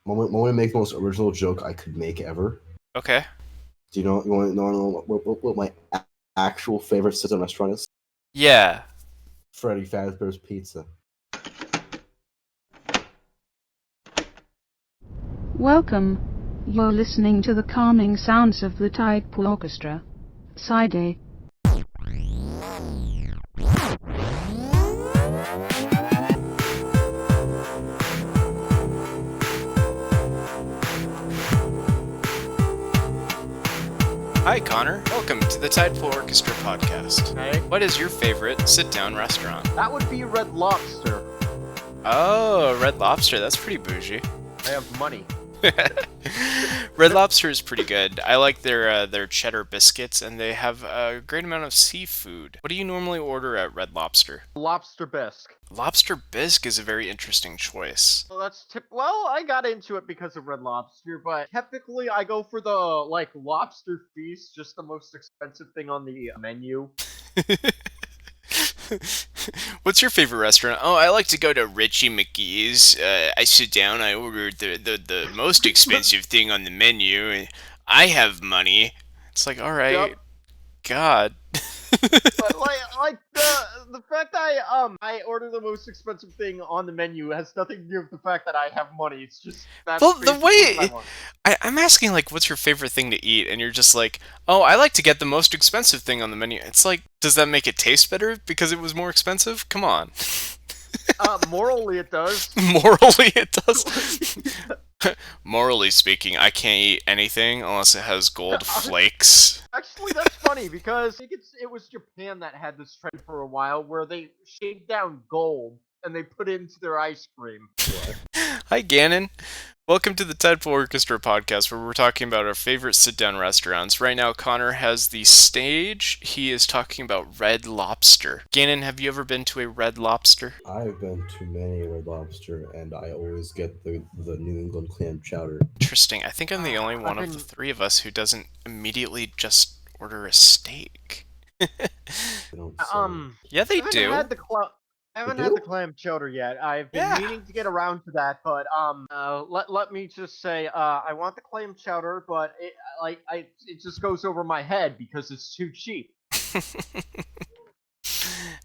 Want to make the most original joke I could make ever? Okay. Do you want to know what my actual favorite sit-down restaurant is? Yeah. Freddy Fazbear's Pizza. Welcome. You're listening to the calming sounds of the Tidepool Orchestra. Side A. Hi, Connor. Welcome to the Tidepool Orchestra podcast. Hey, What is your favorite sit-down restaurant? that would be Red Lobster. Oh, Red Lobster. That's pretty bougie. I have money. Red Lobster is pretty good. I like their cheddar biscuits, and they have a great amount of seafood. What do you normally order at Red Lobster? Lobster bisque. Lobster bisque is a very interesting choice. Well, I got into it because of Red Lobster, but typically I go for the lobster feast, just the most expensive thing on the menu. What's your favorite restaurant? Oh, I like to go to Richie McGee's. I sit down, I order the most expensive thing on the menu, and I have money. It's like, all right, Yep. God. But the fact that I order the most expensive thing on the menu has nothing to do with the fact that I have money. It's just that's Well, the basically what I way want. I'm asking, like, what's your favorite thing to eat, and you're just like, oh, I like to get the most expensive thing on the menu. It's like, does that make it taste better because it was more expensive? Come on. Morally, it does. Morally, it does. Morally speaking, I can't eat anything unless it has gold flakes. Actually, that's funny because I think it was Japan that had this trend for a while where they shaved down gold and they put it into their ice cream. Hi, Gannon. Welcome to the Tidepool Orchestra podcast, where we're talking about our favorite sit-down restaurants. Right now, Connor has the stage. He is talking about Red Lobster. Gannon, have you ever been to a Red Lobster? I've been to many Red Lobster, and I always get the New England clam chowder. Interesting. I think I'm the only one of the three of us who doesn't immediately just order a steak. They don't sell- Yeah, they I haven't do. had the I haven't They had do? the clam chowder yet. I've been Yeah. meaning to get around to that, but let me just say, I want the clam chowder, but it just goes over my head because it's too cheap.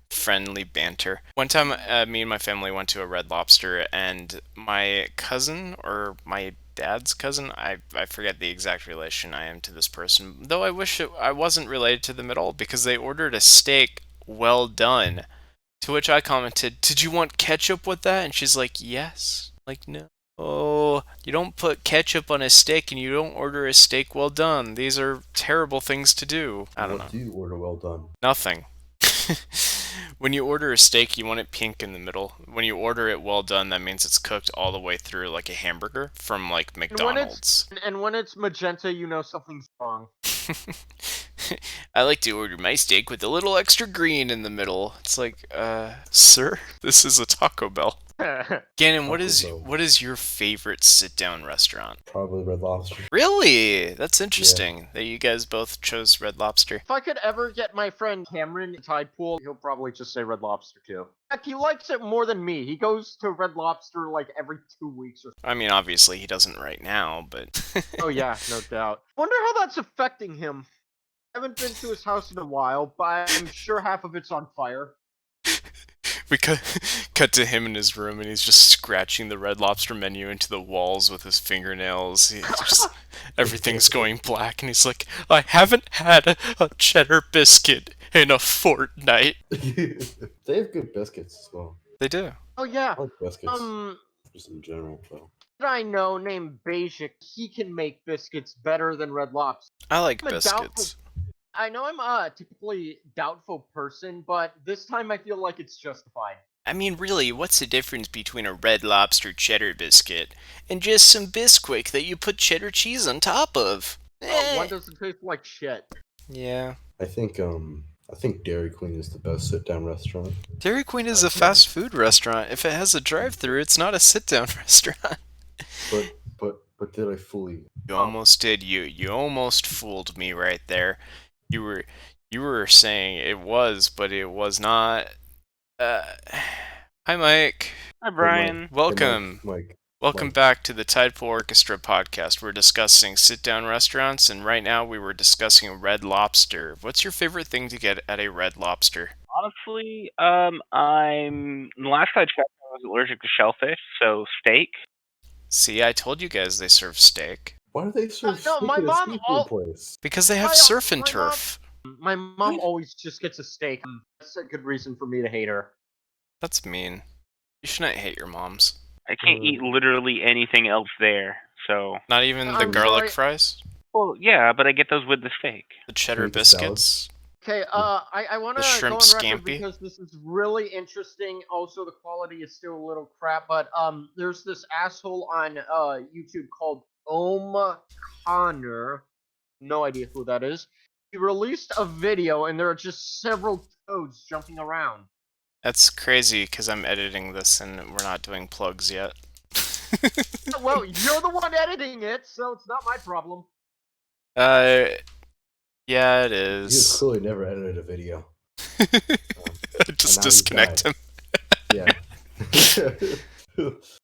Friendly banter. One time, me and my family went to a Red Lobster, and my cousin, or my dad's cousin, I forget the exact relation I am to this person, though I wish I wasn't related to them at all, because they ordered a steak well done, to which I commented, "Did you want ketchup with that?" And she's like, "Yes." Like, no. Oh, you don't put ketchup on a steak, and you don't order a steak well done. These are terrible things to do. I don't know. What do you order well done? Nothing. When you order a steak, you want it pink in the middle. When you order it well done, that means it's cooked all the way through, like a hamburger from like McDonald's. And when it's magenta, you know something's wrong. I like to order my steak with a little extra green in the middle. It's like, sir, this is a Taco Bell. Gannon, Taco Bell. what is your favorite sit-down restaurant? Probably Red Lobster. Really? That's interesting that you guys both chose Red Lobster. If I could ever get my friend Cameron to Tidepool, he'll probably just say Red Lobster too. In fact, he likes it more than me. He goes to Red Lobster like every 2 weeks or I mean, obviously he doesn't right now, but Oh yeah, no doubt. Wonder how that's affecting him. I haven't been to his house in a while, but I'm sure half of it's on fire. we cut to him in his room, and he's just scratching the Red Lobster menu into the walls with his fingernails. Everything's going black, and he's like, "I haven't had a cheddar biscuit in a fortnight." They have good biscuits as well. They do. Oh yeah. I like biscuits, Um, just in general, though. that I know named Basic, he can make biscuits better than Red Lobster. I like I'm a biscuits. I know I'm a typically doubtful person, but this time I feel like it's justified. I mean, really, what's the difference between a Red Lobster cheddar biscuit and just some Bisquick that you put cheddar cheese on top of? One doesn't taste like shit. Yeah. I think Dairy Queen is the best sit-down restaurant. Dairy Queen is a fast food restaurant. If it has a drive-through, it's not a sit-down restaurant. But did I fully? You almost did. You almost fooled me right there. You were saying it was, but it was not. Hi, Mike. Hi, Brian. Welcome. Mike, Welcome Like, back to the Tidepool Orchestra podcast. We're discussing sit-down restaurants, and right now we were discussing Red Lobster. What's your favorite thing to get at a Red Lobster? Honestly, last I checked, I was allergic to shellfish, so steak. See, I told you guys they serve steak. why do they serve No, steak my at a mom seafood place? Because they have My- surf and my turf. My mom always just gets a steak. That's a good reason for me to hate her. That's mean. You shouldn't hate your moms. I can't eat literally anything else there, so... Not even the I'm garlic sorry. fries? Well, yeah, but I get those with the steak. The cheddar With the salad? biscuits? Okay, I want The to shrimp go on record scampi? because this is really interesting. Also, the quality is still a little crap, but there's this asshole on YouTube called Connor. No idea who that is. He released a video, and there are just several toads jumping around. That's crazy because I'm editing this and we're not doing plugs yet. Well, you're the one editing it, so it's not my problem. Yeah, it You is. clearly never edited a video. Just and now he's disconnect him. Yeah.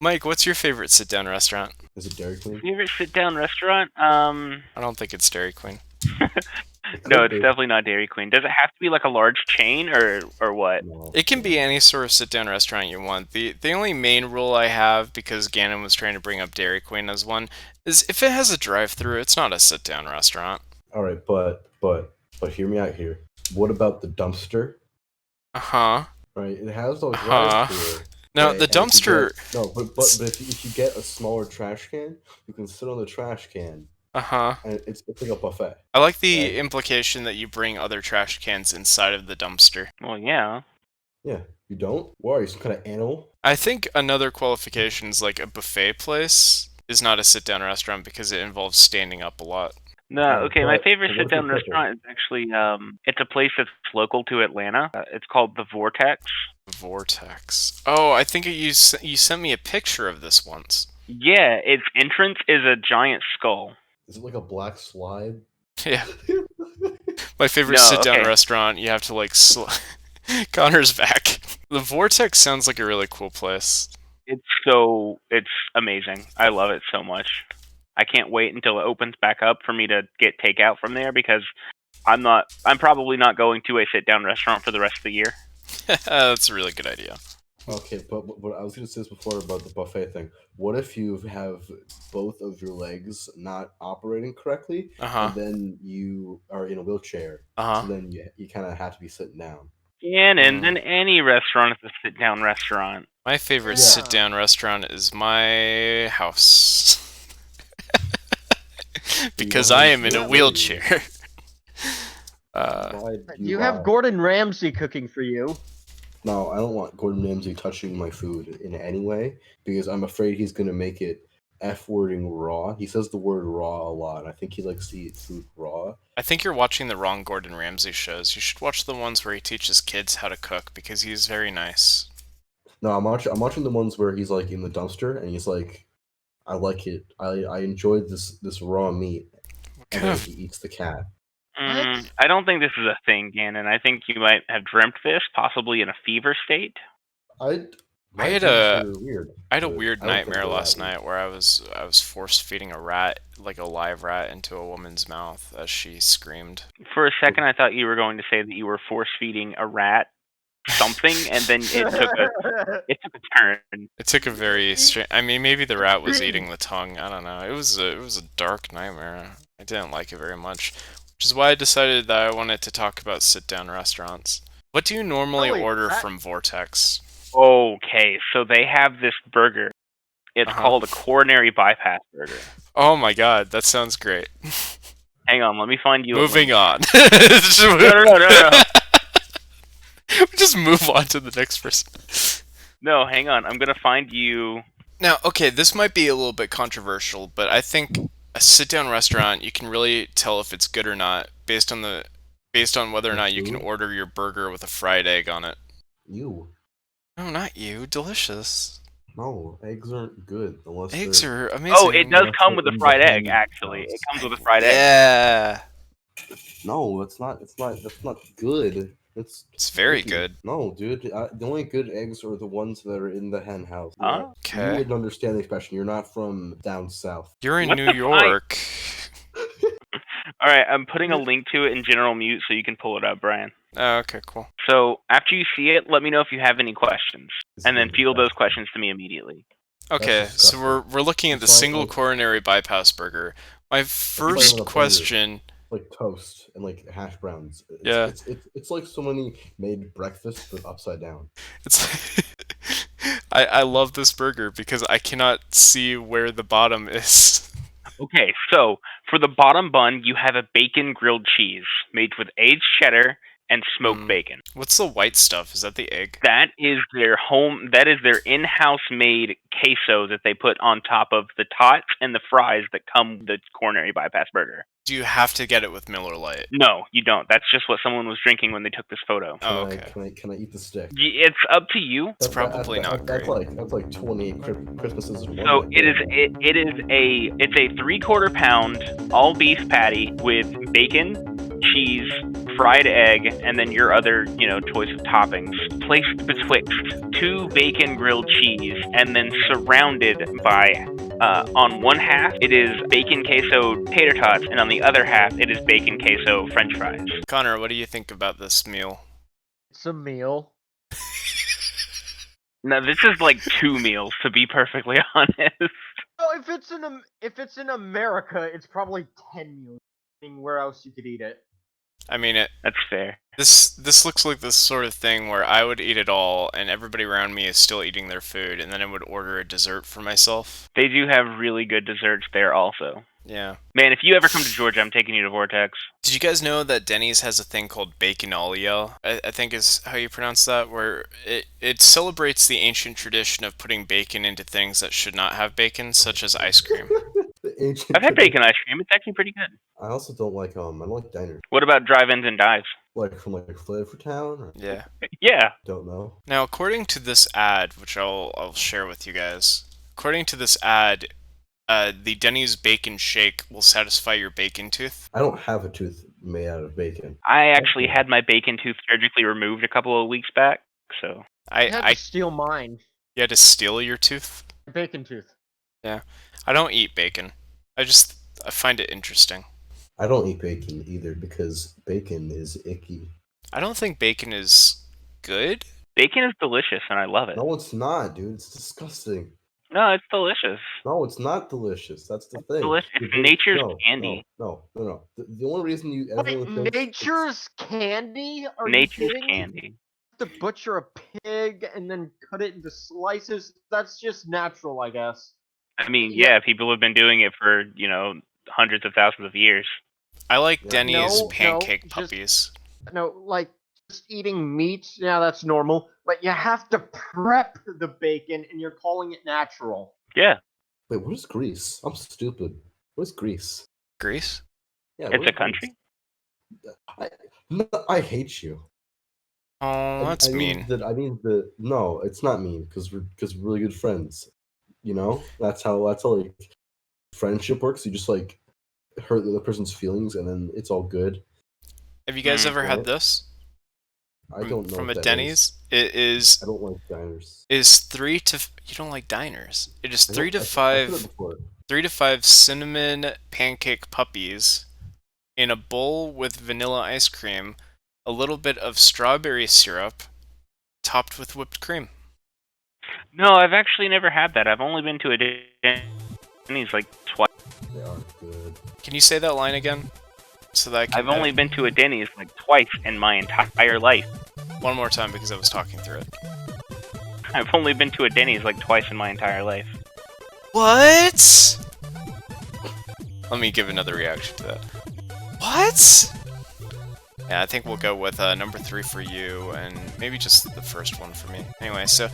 Mike, what's your favorite sit-down restaurant? Is it Dairy Queen? Favorite sit-down restaurant? I don't think it's Dairy Queen. No, it's definitely not Dairy Queen. Does it have to be like a large chain, or what? No. It can be any sort of sit-down restaurant you want. The only main rule I have, because Gannon was trying to bring up Dairy Queen as one, is if it has a drive-through, it's not a sit-down restaurant. All right, but hear me out here. What about the dumpster? Uh-huh. Right, it has no Uh-huh. drive-through. Now, Right, the and if you dumpster... get- no, but if you get a smaller trash can, you can sit on the trash can, Uh-huh. and it's like a buffet. I like the Right. implication that you bring other trash cans inside of the dumpster. Well, yeah. Yeah, you don't? What are you, some kind of animal? I think another qualification is like a buffet place is not a sit-down restaurant because it involves standing up a lot. No, Yeah, okay, my but- favorite but what if sit-down you're crippled? restaurant is actually, it's a place that's local to Atlanta. It's called The Vortex. Vortex. Oh, I think you sent me a picture of this once. Yeah, its entrance is a giant skull. Is it like a black slide? Yeah. My favorite No, sit-down okay. restaurant, you have to like Connor's back. The Vortex sounds like a really cool place. It's amazing. I love it so much. I can't wait until it opens back up for me to get takeout from there because I'm probably not going to a sit-down restaurant for the rest of the year. That's a really good idea. Okay, but I was going to say this before about the buffet thing. What if you have both of your legs not operating correctly, Uh-huh. and then you are in a wheelchair, Uh-huh. so then you kind of have to be sitting down? And then any restaurant is a sit-down restaurant. My favorite Yeah. sit-down restaurant is my house. Because don't I have am in to a sit. wheelchair. Why do You have lie? Gordon Ramsay cooking for you. No, I don't want Gordon Ramsay touching my food in any way because I'm afraid he's going to make it F-wording raw. He says the word raw a lot. I think he likes to eat food raw. I think you're watching the wrong Gordon Ramsay shows. You should watch the ones where he teaches kids how to cook because he's very nice. No, I'm watching the ones where he's like in the dumpster and he's like, I like it. I enjoyed this raw meat. And then he eats the cat. What? I don't think this is a thing, Gannon. I think you might have dreamt this, possibly in a fever state. My had dreams a- are weird. I had a but weird I don't think nightmare they're last that weird. night where I was force feeding a rat, like a live rat, into a woman's mouth as she screamed. For a second, I thought you were going to say that you were force-feeding a rat something, and then it took a turn. It took a very strange. I mean, maybe the rat was eating the tongue. I don't know. It was a dark nightmare. I didn't like it very much, which is why I decided that I wanted to talk about sit-down restaurants. What do you normally Holy order crap. from Vortex? Okay, so they have this burger. It's Uh-huh. called a coronary bypass burger. Oh my god, that sounds great. Hang on, let me find you. a Moving link. on. No. Just move on to the next person. No, hang on. I'm gonna find you. Now, okay, this might be a little bit controversial, but I think a sit-down restaurant, you can really tell if it's good or not based on whether or not you can Food? order your burger with a fried egg on it. You. No, not you. Delicious. No, eggs aren't good unless Eggs they're... are amazing. Oh, it does That's come what with a ends fried up egg. being Actually, it gross. comes with a fried egg. Yeah. No, that's not good. It's very icky. good. No, dude. The only good eggs are the ones that are in the hen house. Oh. You Okay. wouldn't understand the expression. You're not from down south. You're in What New the York. All right, I'm putting a link to it in general mute so you can pull it up, Brian. Oh, okay, cool. So after you see it, let me know if you have any questions, This and is then field those disgusting. questions to me immediately. Okay, disgusting. so we're looking at the It's like- single like- coronary bypass burger. My like first a burger. question. Like toast and like hash browns. Yeah. It's like somebody made breakfast but upside down. It's I love this burger because I cannot see where the bottom is. Okay, so for the bottom bun, you have a bacon grilled cheese made with aged cheddar and smoked bacon. What's the white stuff? Is that the egg? That is their in-house made queso that they put on top of the tots and the fries that come with the coronary bypass burger. Do you have to get it with Miller Lite? No, you don't. That's just what someone was drinking when they took this photo. Oh, okay. Can I eat the stick? It's up to you. It's probably not great. That's like 28 Christmases in one. So right it's there. a 3/4 pound all beef patty with bacon, cheese, fried egg, and then your other, choice of toppings, placed betwixt 2 bacon grilled cheese, and then surrounded by, on one half it is bacon queso tater tots, and on the other half it is bacon queso French fries. Connor, what do you think about this meal? It's a meal. Now this is like 2 meals, to be perfectly honest. Oh, if it's in America, it's probably 10 meals. Where else you could eat it? I mean, That's fair. this looks like the sort of thing where I would eat it all, and everybody around me is still eating their food, and then I would order a dessert for myself. They do have really good desserts there also. Yeah. Man, if you ever come to Georgia, I'm taking you to Vortex. Did you guys know that Denny's has a thing called Baconalia? I think is how you pronounce that, where it celebrates the ancient tradition of putting bacon into things that should not have bacon, such as ice cream. I've had bacon ice cream. It's actually pretty good. I also don't like I don't like diners. What about drive-ins and dives? Like from like Flavor Town or Yeah. Yeah. don't know. Now, according to this ad, which I'll share with you guys, according to this ad, the Denny's bacon shake will satisfy your bacon tooth. I don't have a tooth made out of bacon. I actually had my bacon tooth surgically removed a couple of weeks back, so... I had I to steal mine. You had to steal your tooth? Bacon tooth. I don't eat bacon. I find it interesting. I don't eat bacon either because bacon is icky. I don't think bacon is good. Bacon is delicious, and I love it. No, it's not, dude. It's disgusting. No, it's delicious. No, it's not delicious. That's the thing. Delicious. It's You're- nature's no, candy. No. The only reason you Wait, everyone thinks nature's candy? Are Nature's you kidding me? candy. To butcher a pig and then cut it into slices, that's just natural, I guess. I mean, yeah, people have been doing it for, hundreds of thousands of years. I like Yeah. Denny's No, pancake just- puppies. No, like, just eating meat, yeah, that's normal. But you have to prep the bacon, and you're calling it natural. Yeah, Wait, what is Greece? I'm stupid. What is Greece? Greece? Yeah, it's what a is country. Greece? I hate you. Oh, that's I mean. No, it's not mean because we're really good friends. That's how like friendship works. You just like hurt the other person's feelings and then it's all good. Have you guys ever had Right. this? I don't know From what a that Denny's? is. It is I don't like diners. you don't like diners. It is I know- 3 to I've heard 5 it before. 3 to 5 cinnamon pancake puppies in a bowl with vanilla ice cream, a little bit of strawberry syrup, topped with whipped cream. No, I've actually never had that. I've only been to a Denny's like twice. They are good. Can you say that line again? So that I can I've only been to a Denny's like twice in my entire life. one more time because I was talking through it. I've only been to a Denny's like twice in my entire life. What? Let me give another reaction to that. What? Yeah, I think we'll go with number 3 for you, and maybe just the first one for me. Anyway, so,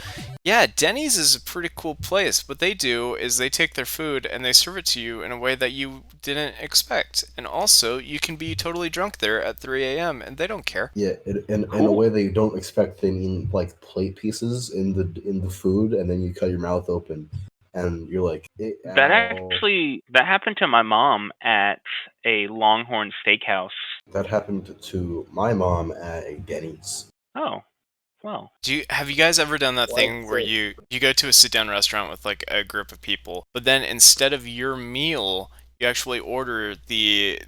yeah, Denny's is a pretty cool place. What they do is they take their food and they serve it to you in a way that you didn't expect. And also, you can be totally drunk there at 3 a.m., and they don't care. Yeah, in a way that you don't expect. They mean like plate pieces in the food, and then you cut your mouth open, and you're like, That happened to my mom at a Longhorn Steakhouse That happened to my mom at a Denny's. Oh, well. Have you guys ever done that Well, thing I'd where say- you go to a sit down restaurant with like a group of people, but then instead of your meal, you actually order the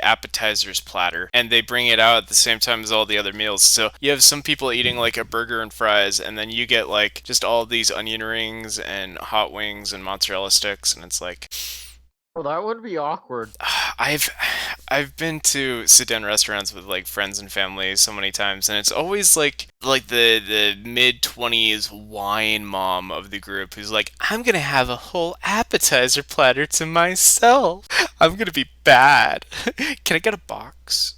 appetizers platter and they bring it out at the same time as all the other meals. So you have some people eating like a burger and fries, and then you get like just all these onion rings and hot wings and mozzarella sticks, and it's like Well, that would be awkward. I've been to sit down restaurants with like friends and family so many times, and it's always like the mid-20s wine mom of the group who's like, I'm gonna have a whole appetizer platter to myself. I'm gonna be bad. Can I get a box?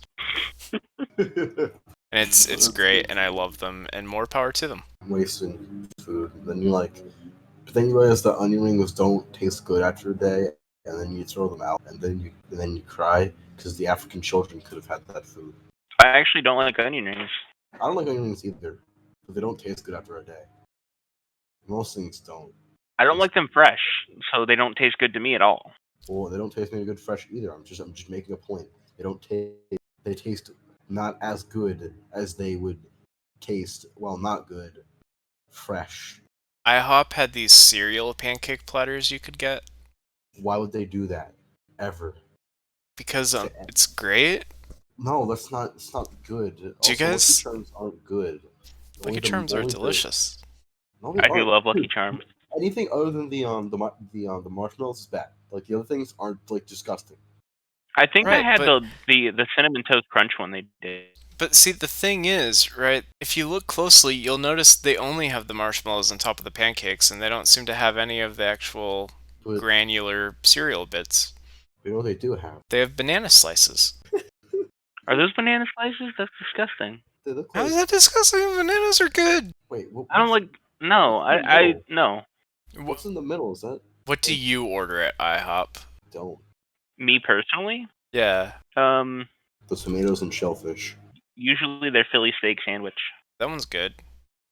And it's great, and I love them, and more power to them. Wasting food. Then you but then you realize the onion rings don't taste good after a day, and then you throw them out, and then you cry because the African children could have had that food. I actually don't like onion rings. I don't like onion rings either, but they don't taste good after a day. Most things don't. I don't like them fresh, so they don't taste good to me at all. Well, they don't taste very good fresh either. I'm just making a point. They don't taste. They taste not as good as they would taste. Well, not good. Fresh. IHOP had these cereal pancake platters you could get Why would they do that? Ever? because it's great. No, that's not. It's not good. Do you Also, guys- Lucky Charms aren't good. Lucky Charms are delicious. No, they I do aren't. love Lucky Charms. Anything other than the marshmallows is bad. Like the other things aren't like disgusting. I think I Right, had but- the cinnamon toast crunch one they did. But see, the thing is, right, if you look closely, you'll notice they only have the marshmallows on top of the pancakes, and they don't seem to have any of the actual But granular cereal bits. you know what they do have? They have banana slices. Are those banana slices? That's disgusting. They look How like. is that disgusting? Bananas are good! Wait, I don't like. No, I no. What's in the middle? Is that What do you order at IHOP? don't Me personally, Yeah, the tomatoes and shellfish? usually their Philly steak sandwich. that one's good.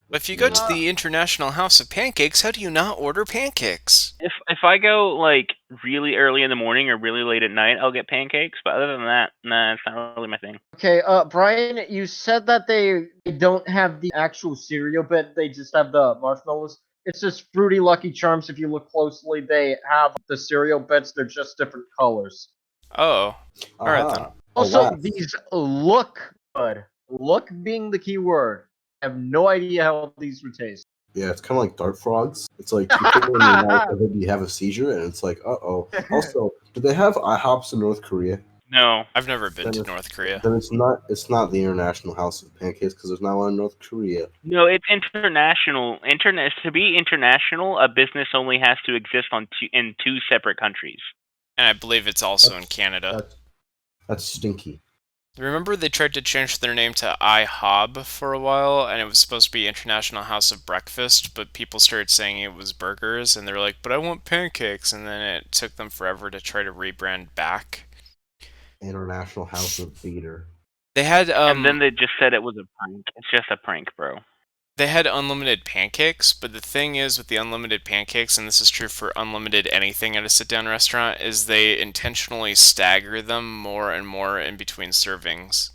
But if you go to the International House of Pancakes, how do you not order pancakes? If I go like really early in the morning or really late at night, I'll get pancakes. But other than that, nah, it's not really my thing. Okay, Brian, you said that they don't have the actual cereal bit; they just have the marshmallows. It's just Fruity Lucky Charms. If you look closely, they have the cereal bits. They're just different colors. Oh, alright then. Also, Alas. these look good. Look being the key word. I have no idea how these would taste. Yeah, it's kind of like dart frogs. It's like you put them in your mouth and then you have a seizure, and it's like, uh-oh. Also, do they have IHOPs in North Korea? No, I've never been Then to it's- North Korea. Then it's not the International House of Pancakes because there's not one in North Korea. no, it's international. To be international, a business only has to exist in two separate countries. And I believe it's also in Canada. That's stinky. Remember they tried to change their name to IHOB for a while, and it was supposed to be International House of Breakfast, but people started saying it was burgers, and they were like, but I want pancakes, and then it took them forever to try to rebrand back. International House of Theater. They had And then they just said it was a prank. It's just a prank, bro. they had unlimited pancakes, but the thing is with the unlimited pancakes, and this is true for unlimited anything at a sit-down restaurant, is they intentionally stagger them more and more in between servings.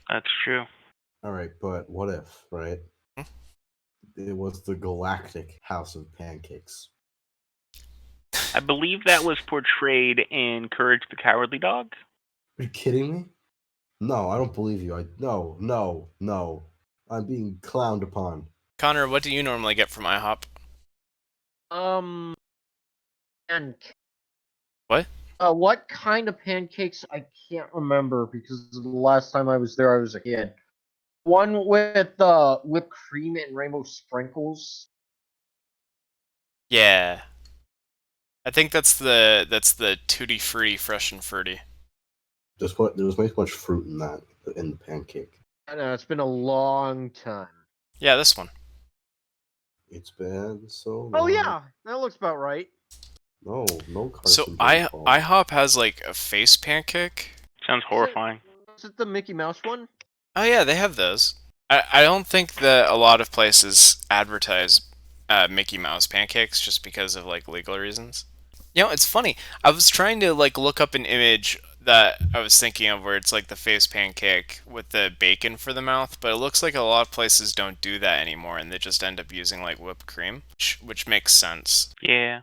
That's true. All right, but what if, right? Hmm? It was the Galactic House of Pancakes. I believe that was portrayed in Courage the Cowardly Dog. Are you kidding me? No, I don't believe you. No. I'm being clowned upon. Connor, what do you normally get from IHOP? Pancakes. What? What kind of pancakes? I can't remember because the last time I was there, I was a kid. One with whipped cream and rainbow sprinkles. Yeah. I think that's the Tutti Frutti Fresh and Fruity. There was way too much fruit in the pancake. I know it's been a long time. Yeah, this one. It's been so long. Oh yeah, that looks about right. No Carson. So don't fall. IHOP has like a face pancake. Sounds horrifying. Is it the Mickey Mouse one? Oh yeah, they have those. I don't think that a lot of places advertise Mickey Mouse pancakes just because of like legal reasons. You know, it's funny. I was trying to like look up an image that I was thinking of where it's like the face pancake with the bacon for the mouth, but it looks like a lot of places don't do that anymore and they just end up using like whipped cream, which makes sense. Yeah.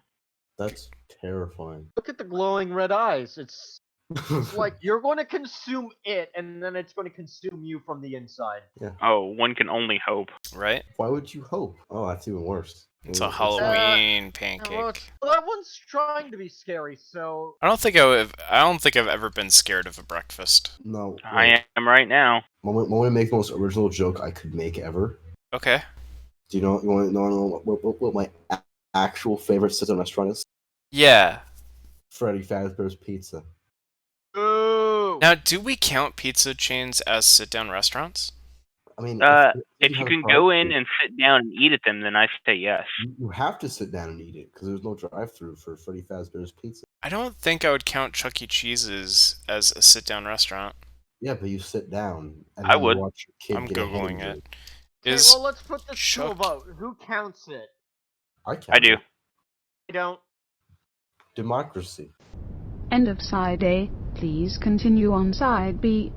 That's terrifying. Look at the glowing red eyes. It's like you're going to consume it, and then it's going to consume you from the inside. Oh, one can only hope. Right? Why would you hope? Oh, that's even worse. It's a Halloween pancake. Well, that one's trying to be scary, so I don't think I've ever been scared of a breakfast. No. I am right now. Want to make the most original joke I could make ever? Okay. Do you want to know what my actual favorite sit-down restaurant is? Yeah. Freddy Fazbear's Pizza. Ooh. Now, do we count pizza chains as sit-down restaurants? I mean, If you can go in and sit down and eat at them, then I say yes. you have to sit down and eat it because there's no drive-through for Freddy Fazbear's Pizza. I don't think I would count Chuck E. Cheese's as a sit-down restaurant. Yeah, but you sit down and I then would. you watch your kid I'm get Googling a it. Okay, well, let's put this to a Chuck- vote. Who counts it? I do. I don't. Democracy. End of side A. Please continue on side B.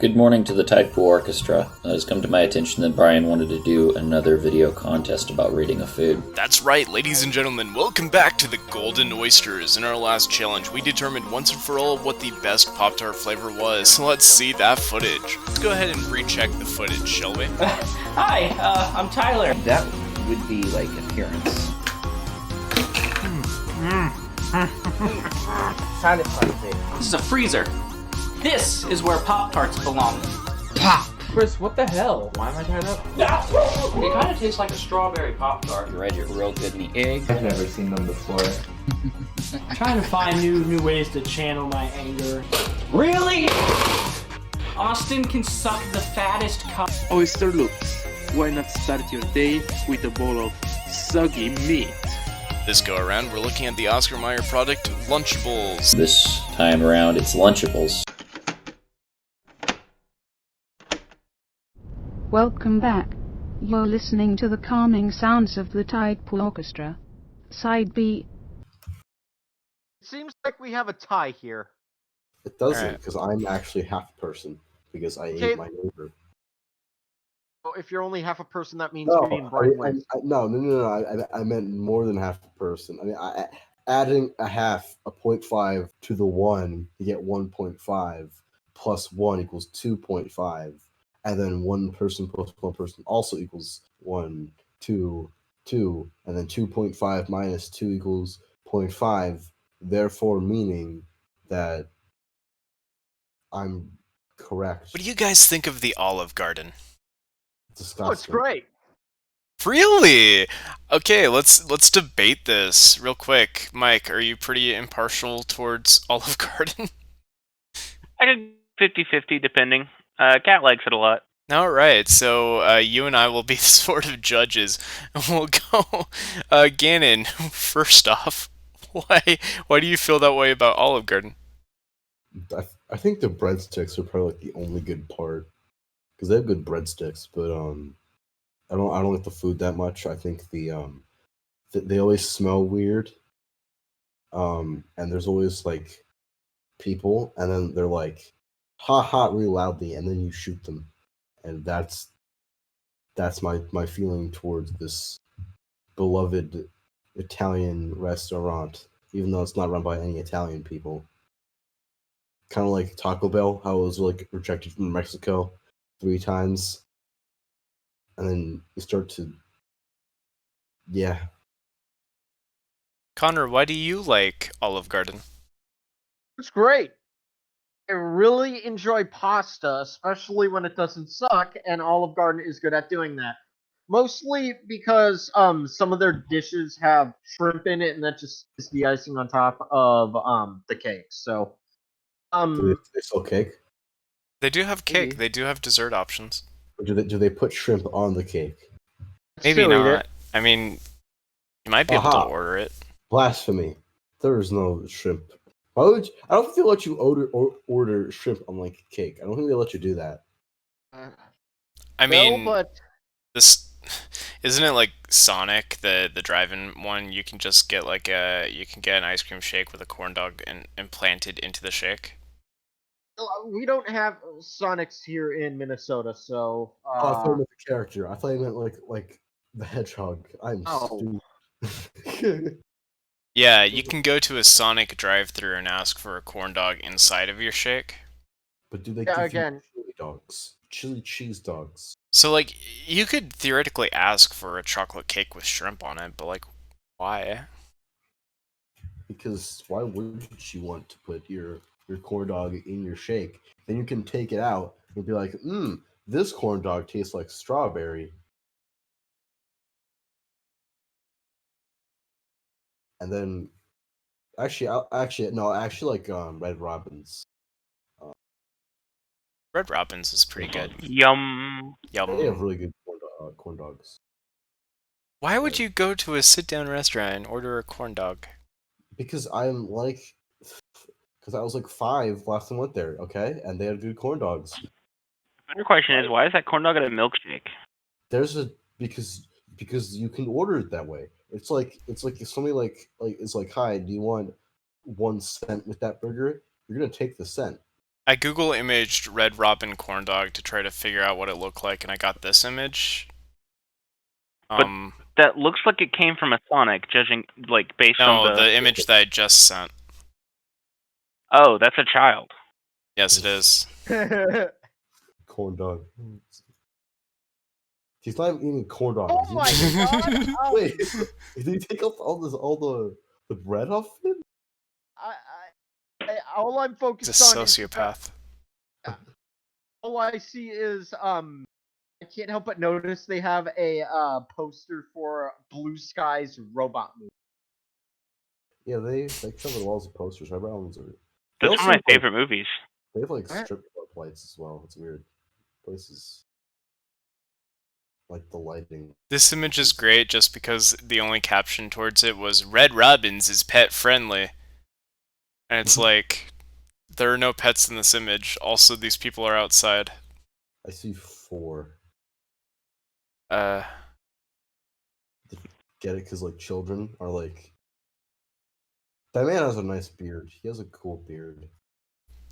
Good morning to the Tidepool Orchestra. It has come to my attention that Brian wanted to do another video contest about rating a food. That's right, ladies and gentlemen, welcome back to the Golden Oysters. In our last challenge, we determined once and for all what the best Pop-Tart flavor was. So let's see that footage. Let's go ahead and recheck the footage, shall we? Hi, I'm Tyler. That would be like appearance. Satisfied. This is a freezer. This is where Pop-Tarts belong. Chris, what the hell? Why am I tied up? It kind of tastes like a strawberry Pop-Tart. You read it real good in the egg. I've never seen them before. Trying to find new ways to channel my anger. Really? Austin can suck the fattest cock. Oyster loops. Why not start your day with a bowl of soggy meat? This go around, we're looking at the Oscar Mayer product, Lunchables. This time around, it's Lunchables. Welcome back. You're listening to the calming sounds of the Tidepool Orchestra. Side B. It seems like we have a tie here. It doesn't Alright. because I'm actually half a person because I Okay. ate my neighbor. So if you're only half a person, that means No, me and Brian wins. no. I meant more than half a person. I mean, adding a half, a 0.5 to the 1, you get 1.5 plus 1 equals 2.5. And then 1 person plus 1 person also equals 1, 2, 2. And then 2.5 minus 2 equals 0.5. Therefore, meaning that I'm correct. What do you guys think of the Olive Garden? Disgusting. Oh, it's great. Really? Okay, let's debate this real quick. Mike, are you pretty impartial towards Olive Garden? I could 50-50 depending. Cat likes it a lot. All right, so you and I will be sort of judges, and we'll go. Gannon, first off, why do you feel that way about Olive Garden? I think the breadsticks are probably like the only good part because they have good breadsticks, but I don't like the food that much. I think they always smell weird, and there's always like people, and then they're like ha ha really loudly, and then you shoot them, and that's my feeling towards this beloved Italian restaurant, even though it's not run by any Italian people. Kind of like Taco Bell, how it was like rejected from Mexico 3 times, and then you start to, yeah. Connor, why do you like Olive Garden? It's great. I really enjoy pasta, especially when it doesn't suck, and Olive Garden is good at doing that. Mostly because some of their dishes have shrimp in it, and that just is the icing on top of the cake. So Do they sell cake? They do have cake. Maybe. They do have dessert options. Or do they put shrimp on the cake? Maybe still eat not. it. I mean, you might be able Aha. to order it. Blasphemy! There is no shrimp. Why would you, I don't think they let you order shrimp on like cake. I don't think they let you do that. I mean, no, but this Isn't it like Sonic, the drive-in one? You can just get like you can get an ice cream shake with a corn dog and implanted into the shake. We don't have Sonics here in Minnesota, so. Oh, I thought you meant the character. I thought you meant like the hedgehog. I'm Oh. stupid. Yeah, you can go to a Sonic drive-through and ask for a corn dog inside of your shake. But do they Yeah, give you again. chili dogs? Chili cheese dogs? So like you could theoretically ask for a chocolate cake with shrimp on it, but like why? Because why wouldn't you want to put your corn dog in your shake? Then you can take it out and be like, this corn dog tastes like strawberry. And then actually like Red Robin's. Red Robin's is pretty good. Yum. They have Yum. really good corn dogs. Why would you go to a sit-down restaurant and order a corn dog? Because I was like 5 last time I went there, okay? And they had good corn dogs. The better question is, why is that corn dog in a milkshake? Because you can order it that way. It's like if somebody like it's like, hi, do you want 1 cent with that burger? You're gonna take the cent. I Google imaged Red Robin corn dog to try to figure out what it looked like, and I got this image. That looks like it came from a Sonic, judging like based on the image that I just sent. Oh, that's a child. Yes, it is. Corn dog. He's not even eating corn dog. Oh my god! Oh. Wait, did he take off all the bread off it? All I'm focused He's a on sociopath. all I see is I can't help but notice they have a poster for Blue Sky's robot movie. Yeah, they cover the walls of posters. Red Robins are. That's one of my favorite movies. They have like strip club lights as well. It's weird. Places like the lighting. This image is great just because the only caption towards it was Red Robins is pet friendly. And it's like there are no pets in this image. Also, these people are outside. I see 4. Get it? Because like children are like. That man has a nice beard. He has a cool beard.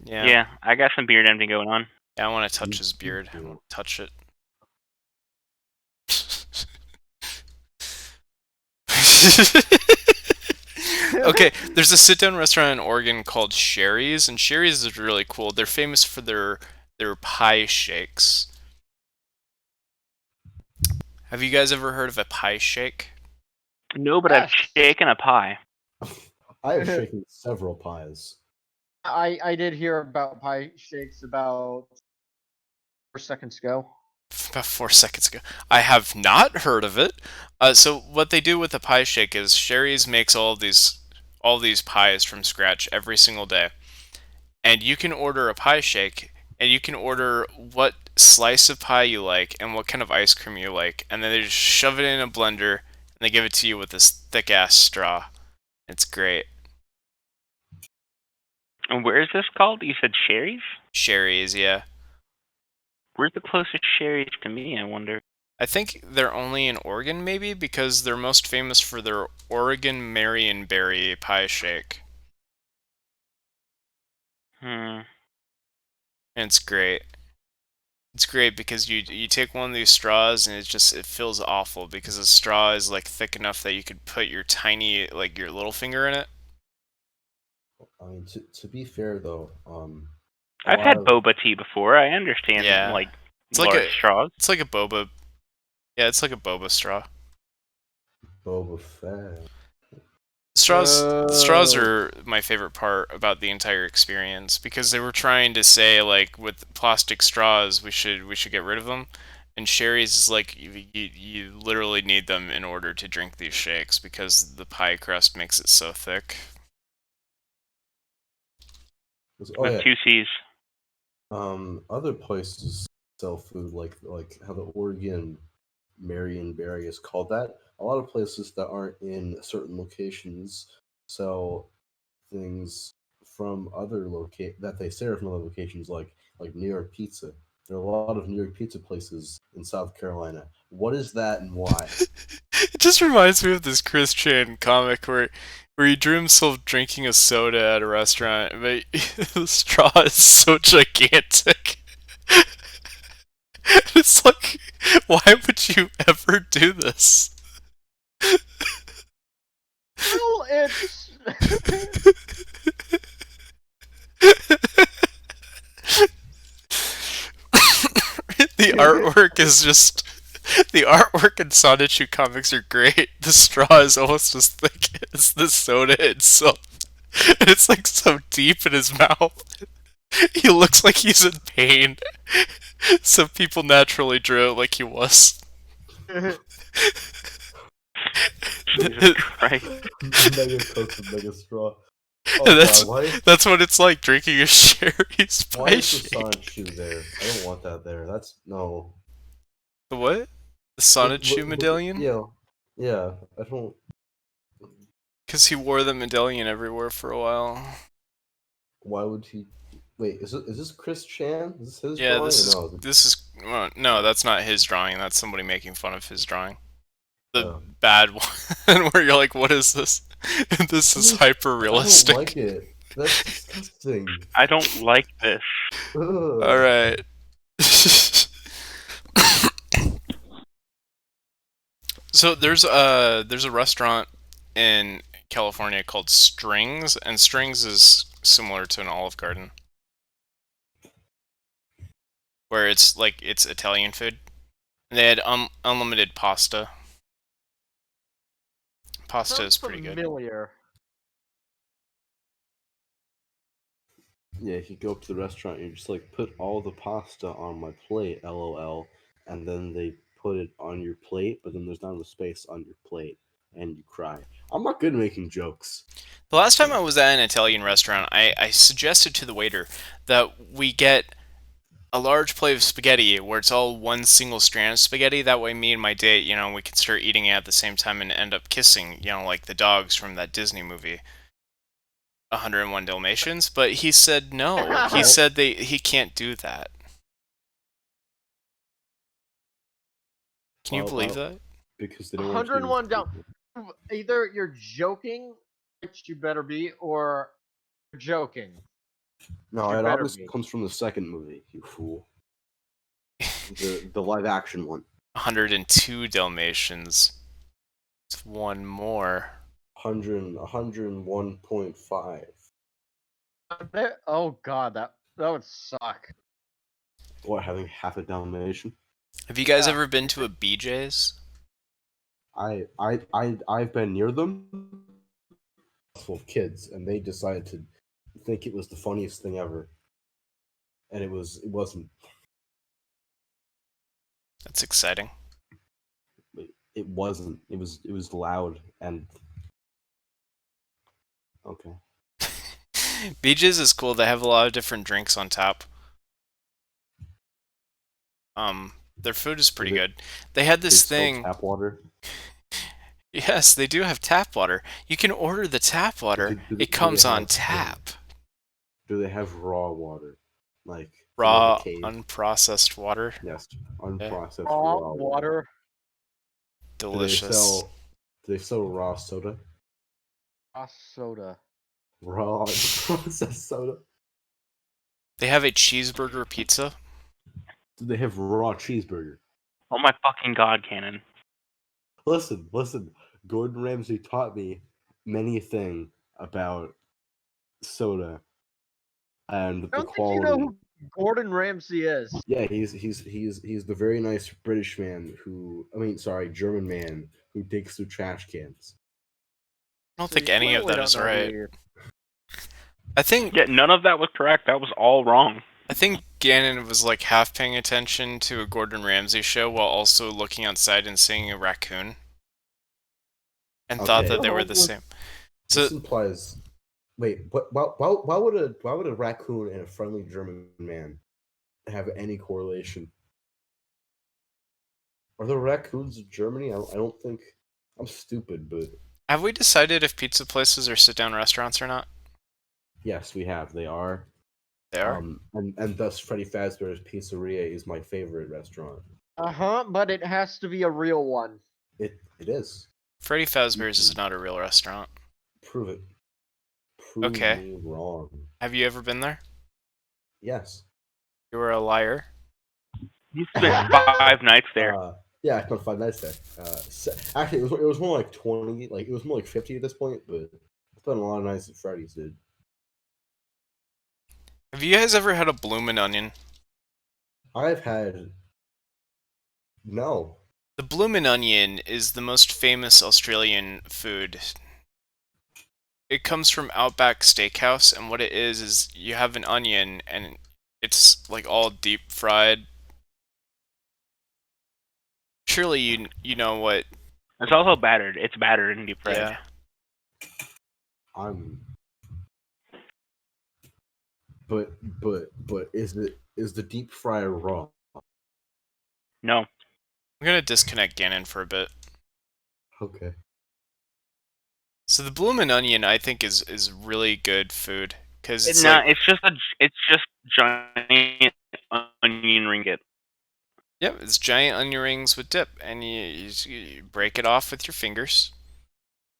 Yeah, I got some beard envy going on. Yeah, I want to touch his beard. I want to touch it. Okay, there's a sit-down restaurant in Oregon called Sherry's, and Sherry's is really cool. They're famous for their pie shakes. Have you guys ever heard of a pie shake? No, but I've shaken a pie. I have shaken several pies. I did hear about pie shakes about 4 seconds ago. About 4 seconds ago. I have not heard of it. So what they do with the pie shake is Sherry's makes all these pies from scratch every single day. And you can order a pie shake, and you can order what slice of pie you like and what kind of ice cream you like, and then they just shove it in a blender and they give it to you with this thick ass straw. It's great. And where is this called? You said Sherry's? Sherry's, yeah. Where's the closest Sherry's to me, I wonder? I think they're only in Oregon, maybe, because they're most famous for their Oregon Marionberry pie shake. And it's great. It's great because you take one of these straws and it feels awful because the straw is like thick enough that you could put your tiny, like your little finger in it. I mean, to be fair though, I've had boba tea before. I understand, like it's large like a straws. It's like a boba. Yeah, it's like a boba straw. Boba Fett. Straws are my favorite part about the entire experience because they were trying to say like with plastic straws we should get rid of them, and Sherry's is like you literally need them in order to drink these shakes because the pie crust makes it so thick. With 2 C's. Other places sell food like how the Oregon Marionberry is called that. A lot of places that aren't in certain locations sell things from other that they serve from other locations like New York pizza. There are a lot of New York pizza places in South Carolina. What is that and why? It just reminds me of this Chris Chan comic where he drew himself drinking a soda at a restaurant, but the straw is so gigantic. It's like, why would you ever do this? Well, it's The artwork is just... The artwork in Sonichu comics are great. The straw is almost as thick as the soda itself. And it's like so deep in his mouth. He looks like he's in pain. Some people naturally drew it like he was. Jesus Christ. Mega Coke and Mega Straw. Oh, that's what it's like drinking a sherry spice why is the shake. Sonichu there? I don't want that there. That's no. The what? The Sonichu medallion? Yeah. I don't. Because he wore the medallion everywhere for a while. Why would he? Wait, is this Chris Chan? Is this his Yeah, drawing? this is well, no, that's not his drawing. That's somebody making fun of his drawing. The Oh. bad one, where you're like, "What is this? This is hyper realistic." I don't like it. That's disgusting. I don't like this. Ugh. All right. So there's a restaurant in California called Strings, and Strings is similar to an Olive Garden, where it's Italian food. They had unlimited pasta. Pasta is pretty good. familiar. Yeah, you go up to the restaurant, and you're just like, put all the pasta on my plate, LOL, and then they put it on your plate, but then there's not enough space on your plate, and you cry. I'm not good at making jokes. The last time I was at an Italian restaurant, I suggested to the waiter that we get a large plate of spaghetti where it's all one single strand of spaghetti. That way me and my date, we can start eating it at the same time and end up kissing, like the dogs from that Disney movie, 101 Dalmatians. But he said no. He said he can't do that. Can you believe that? Because they don't 101 down. Either you're joking, which you better be, or you're joking. No, You it better obviously be. comes from the second movie, you fool. the live action one. 102 Dalmatians. It's one more. 101.5. Oh god, that would suck. What, having half a Dalmatian? Have you guys ever been to a BJ's? I've been near them full of kids, and they decided to think it was the funniest thing ever. And it wasn't. That's exciting. It wasn't. It was loud and okay. BJ's is cool. They have a lot of different drinks on tap. Their food is pretty good. They had this thing. Tap water. Yes, they do have tap water. You can order the tap water. It comes on tap. Do they have raw water, like raw, unprocessed water? Yes, unprocessed raw water. Delicious. Do they sell raw soda? Raw soda. Raw unprocessed soda. They have a cheeseburger pizza. Do they have raw cheeseburger? Oh my fucking god, Gannon. Listen. Gordon Ramsay taught me many a thing about soda and the quality. You know who Gordon Ramsay is? Yeah, he's the very nice British man German man who digs through trash cans. I don't think any of that is right. I think none of that was correct. That was all wrong. I think Gannon was like half paying attention to a Gordon Ramsay show while also looking outside and seeing a raccoon, and thought that they were the same. So this implies. Wait, why would a raccoon and a friendly German man have any correlation? Are there raccoons in Germany? I don't think. I'm stupid, but have we decided if pizza places are sit-down restaurants or not? Yes, we have. They are. They are. And thus Freddy Fazbear's Pizzeria is my favorite restaurant. But it has to be a real one. It is. Freddy Fazbear's is not a real restaurant. Prove it. Prove Okay. me wrong. Have you ever been there? Yes. You were a liar. You spent 5 nights there. Yeah, I spent 5 nights there. Actually, it was more like 20. Like it was more like 50 at this point, but I spent a lot of nights at Freddy's, dude. Have you guys ever had a bloomin' onion? I've had. No. The bloomin' onion is the most famous Australian food. It comes from Outback Steakhouse, and what it is you have an onion, and it's like all deep fried. Surely you know what? It's also battered. It's battered and deep fried. Yeah. But is the deep fryer raw? No. I'm gonna disconnect Gannon for a bit. Okay. So the bloomin' onion, I think, is really good food because it's it's just giant onion ringgit. Yep, it's giant onion rings with dip, and you break it off with your fingers.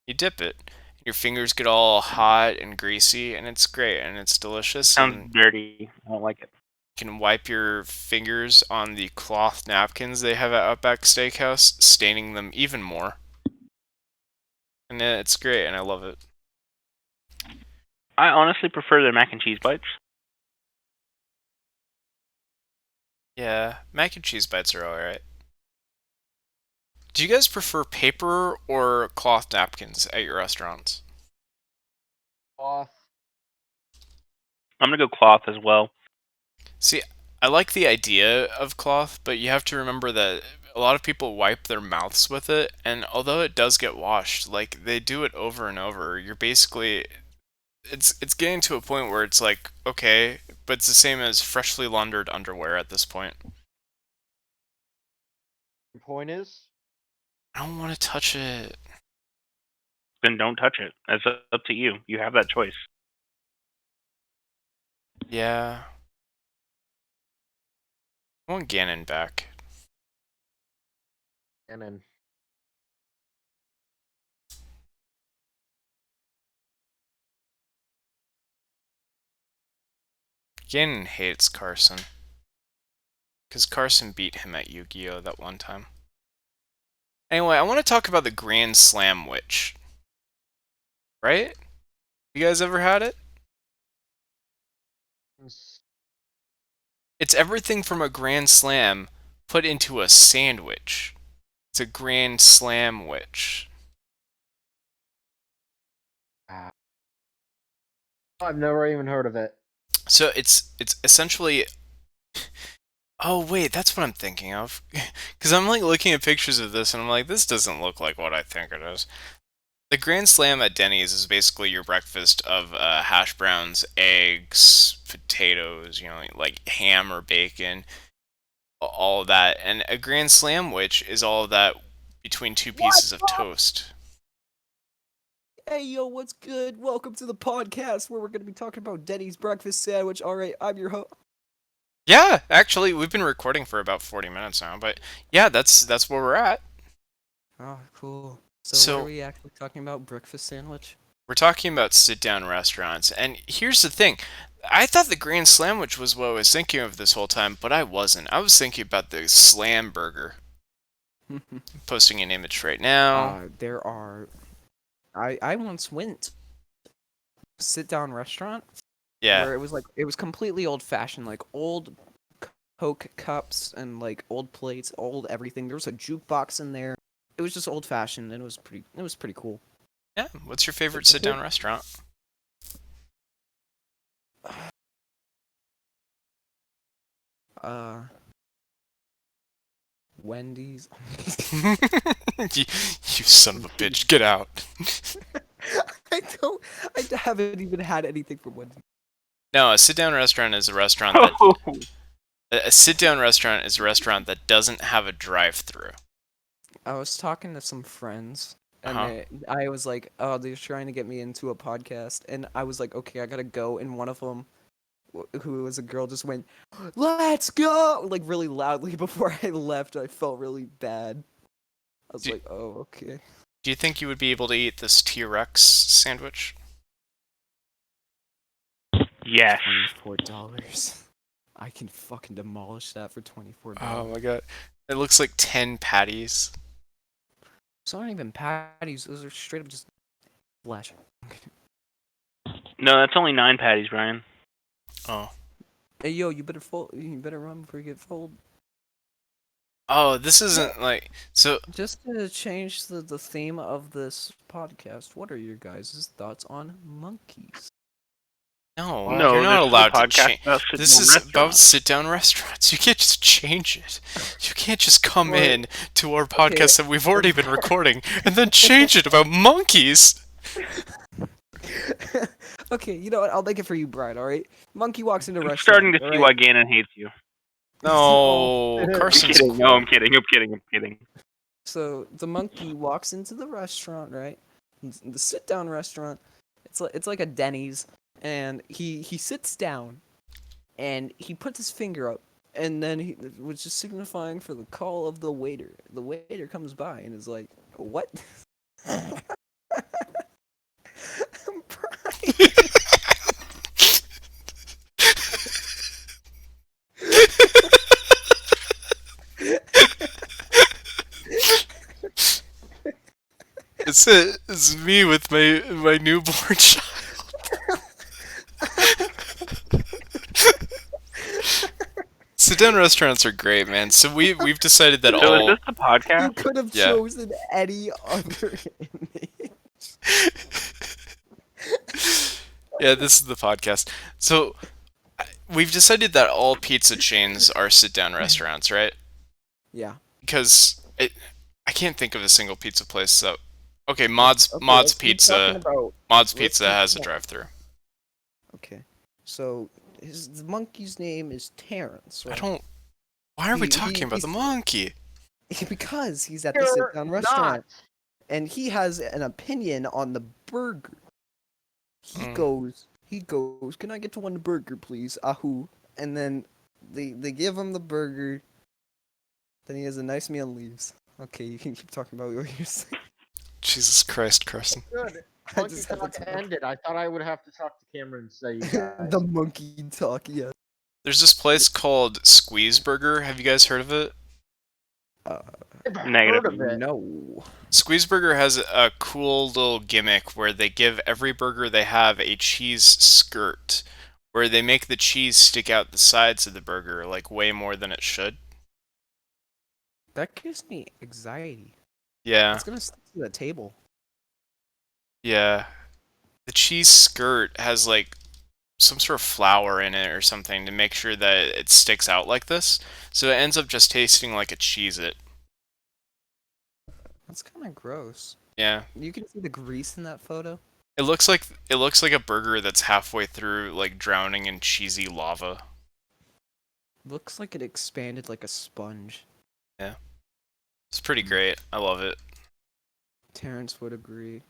You dip it. Your fingers get all hot and greasy, and it's great, and it's delicious. Sounds dirty. I don't like it. You can wipe your fingers on the cloth napkins they have at Outback Steakhouse, staining them even more. And it's great, and I love it. I honestly prefer their mac and cheese bites. Yeah, mac and cheese bites are alright. Do you guys prefer paper or cloth napkins at your restaurants? Cloth. I'm gonna go cloth as well. See, I like the idea of cloth, but you have to remember that a lot of people wipe their mouths with it, and although it does get washed, like they do it over and over, you're basically it's getting to a point where it's like, okay, but it's the same as freshly laundered underwear at this point. The point is? I don't want to touch it. Then don't touch it. That's up to you. You have that choice. Yeah. I want Gannon back. Gannon. Gannon hates Carson. Because Carson beat him at Yu-Gi-Oh! That one time. Anyway, I want to talk about the Grand Slam Witch. Right? You guys ever had it? It's everything from a Grand Slam put into a sandwich. It's a Grand Slam Witch. I've never even heard of it. So it's essentially... Oh wait, that's what I'm thinking of. Because I'm like looking at pictures of this and I'm like, this doesn't look like what I think it is. The Grand Slam at Denny's is basically your breakfast of hash browns, eggs, potatoes, you know, like ham or bacon, all of that. And a Grand Slam Witch is all of that between two pieces of toast. Hey, yo, what's good? Welcome to the podcast where we're going to be talking about Denny's breakfast sandwich. All right, I'm your host. Yeah, actually, we've been recording for about 40 minutes now, but yeah, that's where we're at. Oh, cool. So what are we actually talking about? Breakfast sandwich? We're talking about sit-down restaurants, and here's the thing. I thought the Grand Sandwich was what I was thinking of this whole time, but I wasn't. I was thinking about the Slam Burger. Posting an image right now. There are... I once went sit-down restaurant. Yeah. Where it was completely old-fashioned, like old Coke cups and like old plates, old everything. There was a jukebox in there. It was just old-fashioned, and it was pretty cool. Yeah. What's your favorite sit-down restaurant? Wendy's. you son of a bitch, get out. I haven't even had anything from Wendy's. No, a sit-down restaurant is a restaurant that... A sit-down restaurant is a restaurant that doesn't have a drive-through. I was talking to some friends, and I was like, oh, they're trying to get me into a podcast, and I was like, okay, I gotta go, and one of them who was a girl, just went, "Let's go!" like really loudly before I left. I felt really bad. I was like, "Oh, okay." Do you think you would be able to eat this T-Rex sandwich? Yes. $24. I can fucking demolish that for $24. Oh my god. It looks like 10 patties. Those aren't even patties. Those are straight up just flesh. No, that's only 9 patties, Brian. Oh. Hey, yo, you better run before you get fold. Oh, this isn't like... So... Just to change the theme of this podcast, what are your guys' thoughts on monkeys? No, No, you're not this is a allowed to podcast change. about This sit-down is about restaurants. sit-down restaurants. You can't just change it. You can't just come in to our podcast that we've already been recording and then change it about monkeys. Okay, you know what? I'll make it for you, Brian. All right. Monkey walks into a I'm restaurant. starting to see why Gannon hates you. No, I'm Carson's kidding. cool. No, I'm kidding. So the monkey walks into the restaurant, right? The sit-down restaurant. It's like a Denny's, and he sits down, and he puts his finger up, and then he was just signifying for the call of the waiter. The waiter comes by and is like, "What?" It's me with my newborn child. Sit-down restaurants are great, man. So we've decided that So all... is this the podcast? You could have chosen any other image. Yeah, this is the podcast. So we've decided that all pizza chains are sit-down restaurants, right? Yeah. Because I can't think of a single pizza place that... Okay, Mod's let's keep Pizza. talking about- Mod's let's Pizza keep has a talking- drive-through. Okay. So the monkey's name is Terrence, right? I don't... Why are we He- talking about the monkey? Because he's at the You're sit-down restaurant, and he has an opinion on the burger. He goes, "Can I get to one burger, please? Ahoo!" And then they give him the burger. Then he has a nice meal and leaves. Okay, you can keep talking about what you're saying. Jesus Christ, Carson. Good. I Monkey just had talk to talk. ended. I thought I would have to talk to Cameron and say you guys. The monkey talk, yeah. There's this place called Squeeze Burger. Have you guys heard of it? Negative. Heard of it. No. Squeeze Burger has a cool little gimmick where they give every burger they have a cheese skirt, where they make the cheese stick out the sides of the burger like way more than it should. That gives me anxiety. Yeah. It's gonna stick to the table. Yeah. The cheese skirt has like some sort of flour in it or something to make sure that it sticks out like this. So it ends up just tasting like a Cheez-It. That's kind of gross. Yeah. You can see the grease in that photo. It looks like a burger that's halfway through like drowning in cheesy lava. Looks like it expanded like a sponge. Yeah. It's pretty great. I love it. Terrence would agree.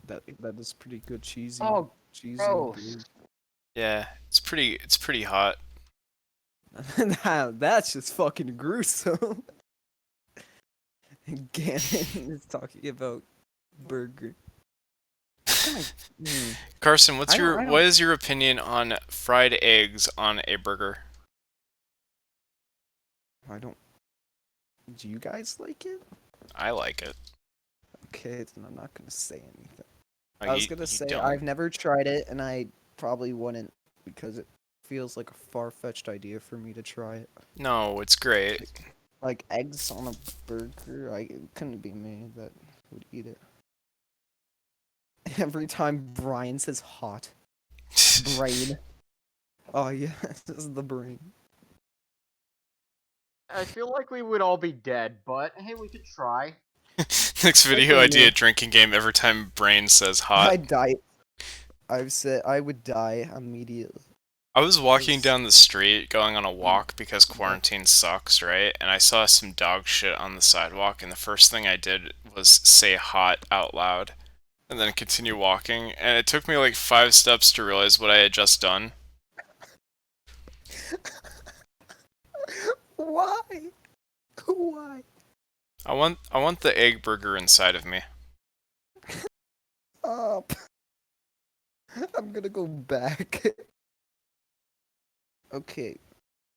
That is pretty good cheesy. Oh, cheesy. gross. Yeah, it's pretty hot. That's just fucking gruesome. Gannon is talking about burger. Carson, I don't- what is your opinion on fried eggs on a burger? I don't. Do you guys like it? I like it. Okay, then I'm not gonna say anything. Oh, I was you- gonna you say don't? I've never tried it, and I probably wouldn't because it feels like a far-fetched idea for me to try it. No, it's great. Like eggs on a burger, it couldn't be me that would eat it. Every time Brian says hot, brain. Oh yeah, this is the brain. I feel like we would all be dead, but hey, we could try. Next video idea: drinking game. Every time Brain says hot. I'd die. I've said I would die immediately. I was walking down the street going on a walk because quarantine sucks, right? And I saw some dog shit on the sidewalk, and the first thing I did was say hot out loud and then continue walking. And it took me like 5 steps to realize what I had just done. Why? Why? I want the egg burger inside of me. Up. I'm gonna go back. Okay.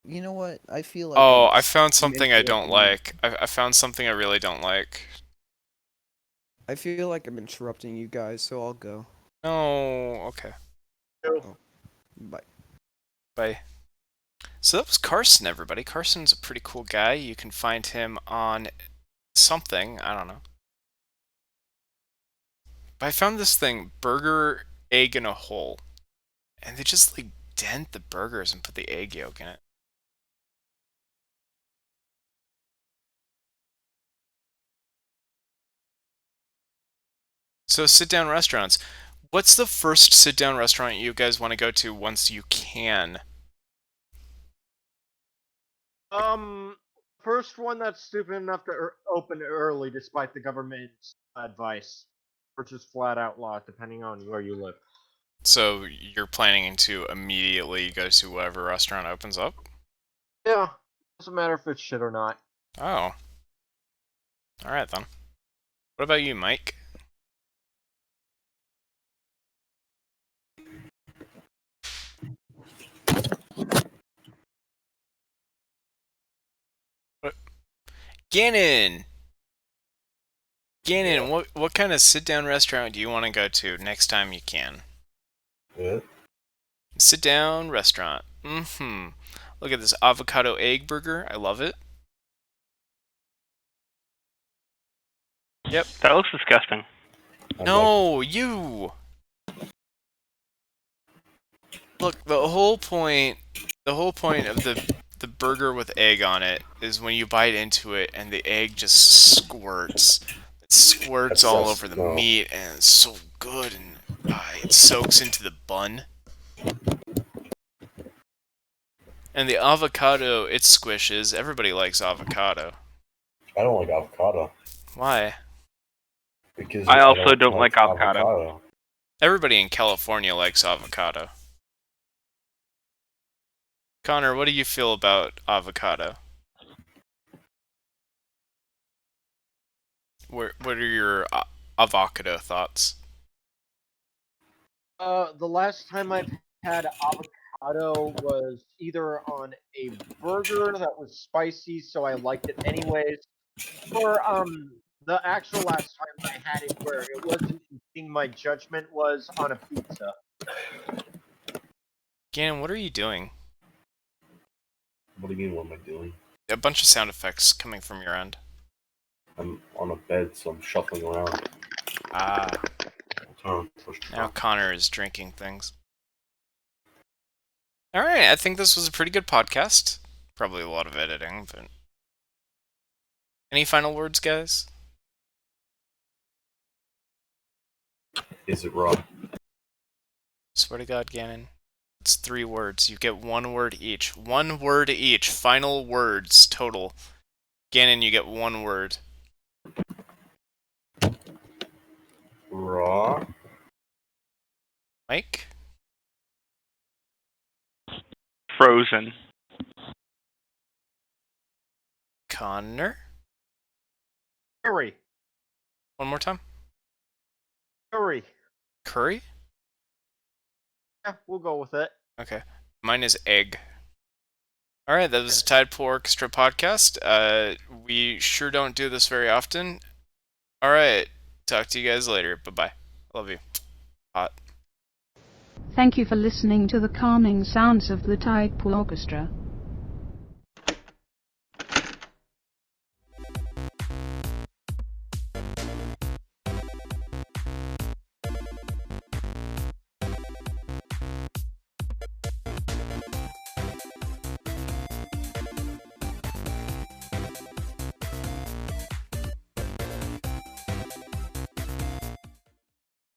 You know what? I feel like Oh, I'm I found something I don't interrupting you. like. I found something I really don't like. I feel like I'm interrupting you guys, so I'll go. No, okay. Oh. Bye. Bye. So that was Carson, everybody. Carson's a pretty cool guy. You can find him on something. I don't know. But I found this thing, burger, egg in a hole. And they just like dent the burgers and put the egg yolk in it. So sit-down restaurants. What's the first sit-down restaurant you guys want to go to once you can? First one that's stupid enough to open early despite the government's advice, or just flat out law, depending on where you live. So you're planning to immediately go to whatever restaurant opens up? Yeah, doesn't matter if it's shit or not. Oh. Alright then. What about you, Mike? What? Gannon! Gannon, Yeah. what kind of sit-down restaurant do you want to go to next time you can? Yeah. Sit-down restaurant. Mm-hmm. Look at this avocado egg burger. I love it. Yep. That looks disgusting. No, you! Look, the whole point of the burger with egg on it is when you bite into it and the egg just squirts. It squirts all over the meat and it's so good and it soaks into the bun. And the avocado, it squishes. Everybody likes avocado. I don't like avocado. Why? Because I also don't like avocado. Everybody in California likes avocado. Connor, what do you feel about avocado? What are your avocado thoughts? The last time I've had avocado was either on a burger that was spicy, so I liked it anyways, or the actual last time I had it where it wasn't impeding my judgment was on a pizza. Gannon, what are you doing? What do you mean, what am I doing? A bunch of sound effects coming from your end. I'm on a bed, so I'm shuffling around. Ah. Now Connor is drinking things. Alright, I think this was a pretty good podcast. Probably a lot of editing, but... Any final words, guys? Is it raw? Swear to God, Gannon. It's 3 words. You get 1 word each. 1 word each. Final words total. Gannon, you get 1 word. Raw. Mike? Frozen. Connor? Curry. One more time. Curry. Curry? Yeah, we'll go with it. Okay. Mine is egg. Alright, that was the Tidepool Orchestra podcast. We sure don't do this very often. Alright, talk to you guys later. Bye-bye. Love you. Hot. Thank you for listening to the calming sounds of the Tidepool Orchestra.